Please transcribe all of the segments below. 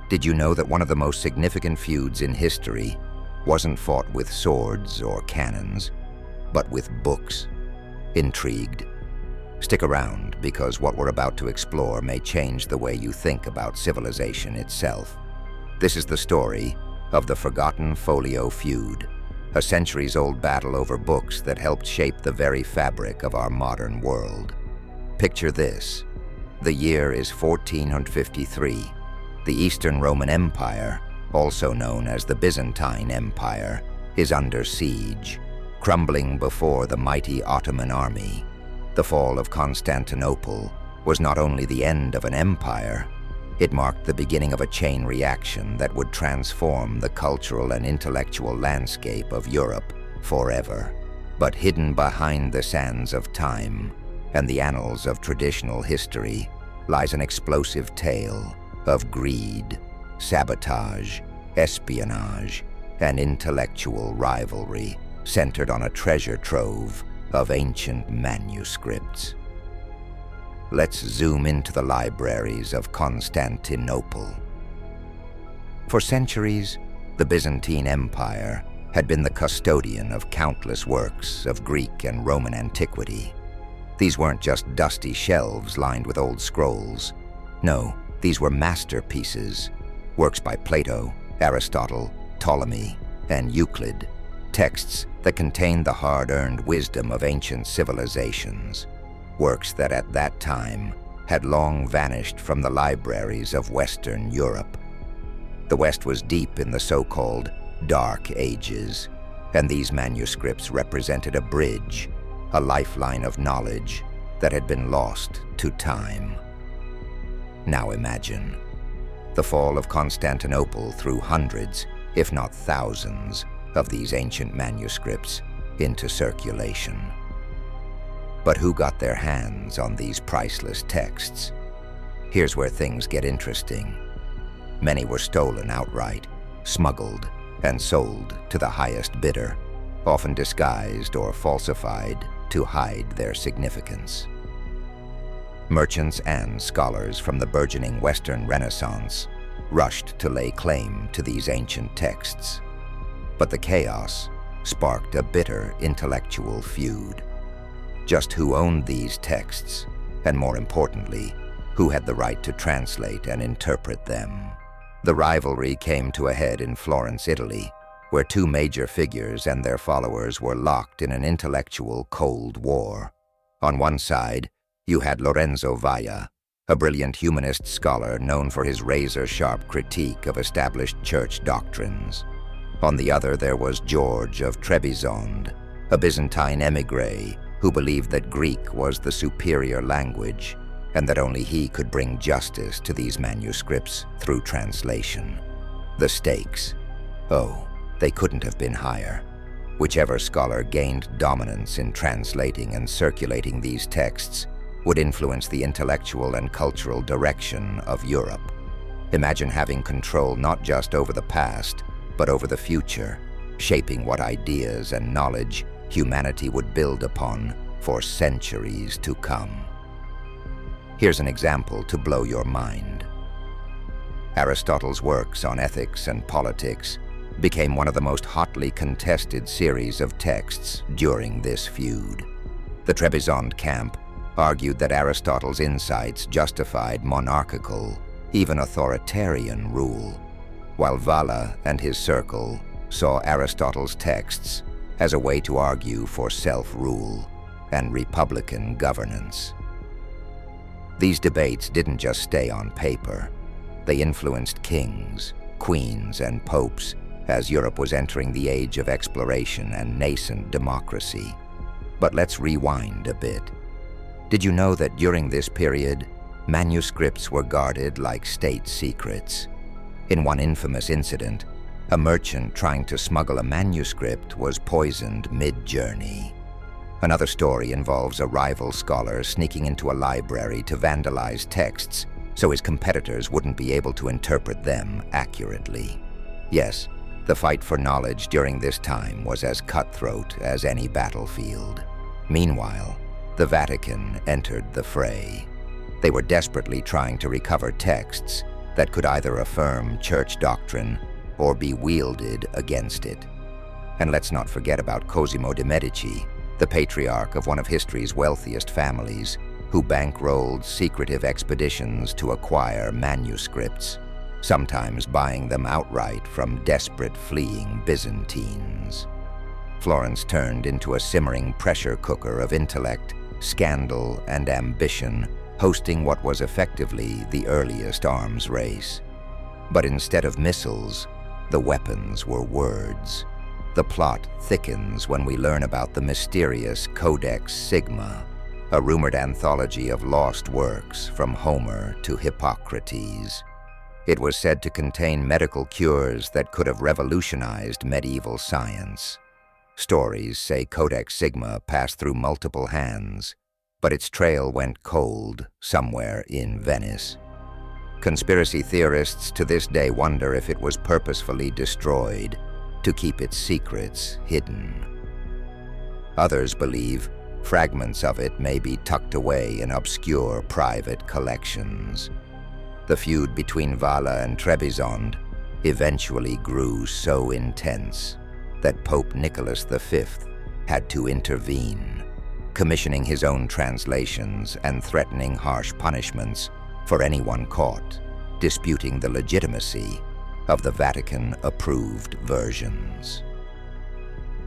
Did you know that one of the most significant feuds in history wasn't fought with swords or cannons, but with books? Intrigued? Stick around, because what we're about to explore may change the way you think about civilization itself. This is the story of the forgotten Folio Feud, a centuries-old battle over books that helped shape the very fabric of our modern world. Picture this. The year is 1453. The Eastern Roman Empire, also known as the Byzantine Empire, is under siege, crumbling before the mighty Ottoman army. The fall of Constantinople was not only the end of an empire, it marked the beginning of a chain reaction that would transform the cultural and intellectual landscape of Europe forever. But hidden behind the sands of time and the annals of traditional history lies an explosive tale of greed, sabotage, espionage, and intellectual rivalry centered on a treasure trove of ancient manuscripts. Let's zoom into the libraries of Constantinople. For centuries, the Byzantine Empire had been the custodian of countless works of Greek and Roman antiquity. These weren't just dusty shelves lined with old scrolls. No, these were masterpieces, works by Plato, Aristotle, Ptolemy, and Euclid, texts that contained the hard-earned wisdom of ancient civilizations, works that at that time had long vanished from the libraries of Western Europe. The West was deep in the so-called Dark Ages, and these manuscripts represented a bridge, a lifeline of knowledge that had been lost to time. Now imagine the fall of Constantinople threw hundreds, if not thousands, of these ancient manuscripts into circulation. But who got their hands on these priceless texts? Here's where things get interesting. Many were stolen outright, smuggled, and sold to the highest bidder, often disguised or falsified to hide their significance. Merchants and scholars from the burgeoning Western Renaissance rushed to lay claim to these ancient texts. But the chaos sparked a bitter intellectual feud. Just who owned these texts, and more importantly, who had the right to translate and interpret them? The rivalry came to a head in Florence, Italy, where two major figures and their followers were locked in an intellectual Cold War. On one side, you had Lorenzo Valla, a brilliant humanist scholar known for his razor-sharp critique of established church doctrines. On the other, there was George of Trebizond, a Byzantine émigré who believed that Greek was the superior language and that only he could bring justice to these manuscripts through translation. The stakes, they couldn't have been higher. Whichever scholar gained dominance in translating and circulating these texts would influence the intellectual and cultural direction of Europe. Imagine having control not just over the past, but over the future, shaping what ideas and knowledge humanity would build upon for centuries to come. Here's an example to blow your mind. Aristotle's works on ethics and politics became one of the most hotly contested series of texts during this feud. The Trebizond camp argued that Aristotle's insights justified monarchical, even authoritarian rule, while Valla and his circle saw Aristotle's texts as a way to argue for self-rule and republican governance. These debates didn't just stay on paper. They influenced kings, queens, and popes as Europe was entering the age of exploration and nascent democracy. But let's rewind a bit. Did you know that during this period, manuscripts were guarded like state secrets? In one infamous incident, a merchant trying to smuggle a manuscript was poisoned mid-journey. Another story involves a rival scholar sneaking into a library to vandalize texts so his competitors wouldn't be able to interpret them accurately. Yes, the fight for knowledge during this time was as cutthroat as any battlefield. Meanwhile, the Vatican entered the fray. They were desperately trying to recover texts that could either affirm church doctrine or be wielded against it. And let's not forget about Cosimo de' Medici, the patriarch of one of history's wealthiest families, who bankrolled secretive expeditions to acquire manuscripts, sometimes buying them outright from desperate fleeing Byzantines. Florence turned into a simmering pressure cooker of intellect, scandal, and ambition, hosting what was effectively the earliest arms race. But instead of missiles, the weapons were words. The plot thickens when we learn about the mysterious Codex Sigma, a rumored anthology of lost works from Homer to Hippocrates. It was said to contain medical cures that could have revolutionized medieval science. Stories say Codex Sigma passed through multiple hands, but its trail went cold somewhere in Venice. Conspiracy theorists to this day wonder if it was purposefully destroyed to keep its secrets hidden. Others believe fragments of it may be tucked away in obscure private collections. The feud between Valla and Trebizond eventually grew so intense that Pope Nicholas V had to intervene, commissioning his own translations and threatening harsh punishments for anyone caught disputing the legitimacy of the Vatican-approved versions.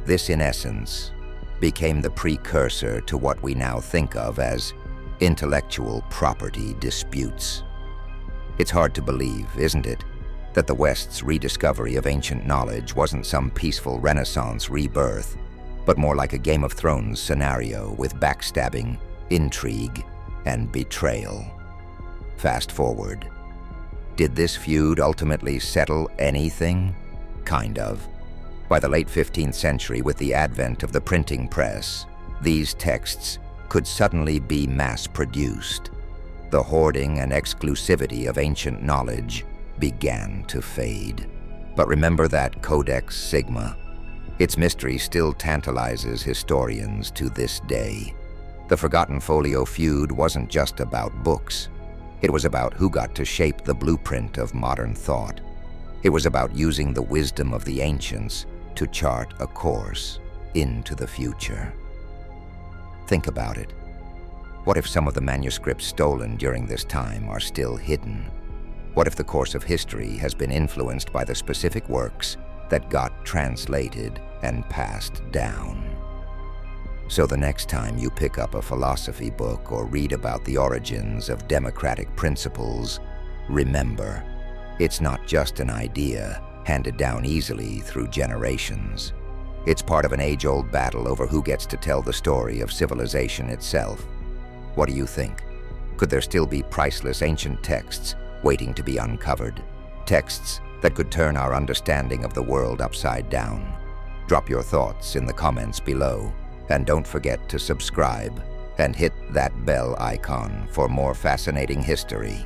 This, in essence, became the precursor to what we now think of as intellectual property disputes. It's hard to believe, isn't it, that the West's rediscovery of ancient knowledge wasn't some peaceful Renaissance rebirth, but more like a Game of Thrones scenario with backstabbing, intrigue, and betrayal. Fast forward. Did this feud ultimately settle anything? Kind of. By the late 15th century, with the advent of the printing press, these texts could suddenly be mass-produced. The hoarding and exclusivity of ancient knowledge began to fade. But remember that Codex Sigma. Its mystery still tantalizes historians to this day. The forgotten Folio Feud wasn't just about books. It was about who got to shape the blueprint of modern thought. It was about using the wisdom of the ancients to chart a course into the future. Think about it. What if some of the manuscripts stolen during this time are still hidden? What if the course of history has been influenced by the specific works that got translated and passed down? So the next time you pick up a philosophy book or read about the origins of democratic principles, remember, it's not just an idea handed down easily through generations. It's part of an age-old battle over who gets to tell the story of civilization itself. What do you think? Could there still be priceless ancient texts waiting to be uncovered? Texts that could turn our understanding of the world upside down? Drop your thoughts in the comments below, and don't forget to subscribe and hit that bell icon for more fascinating history.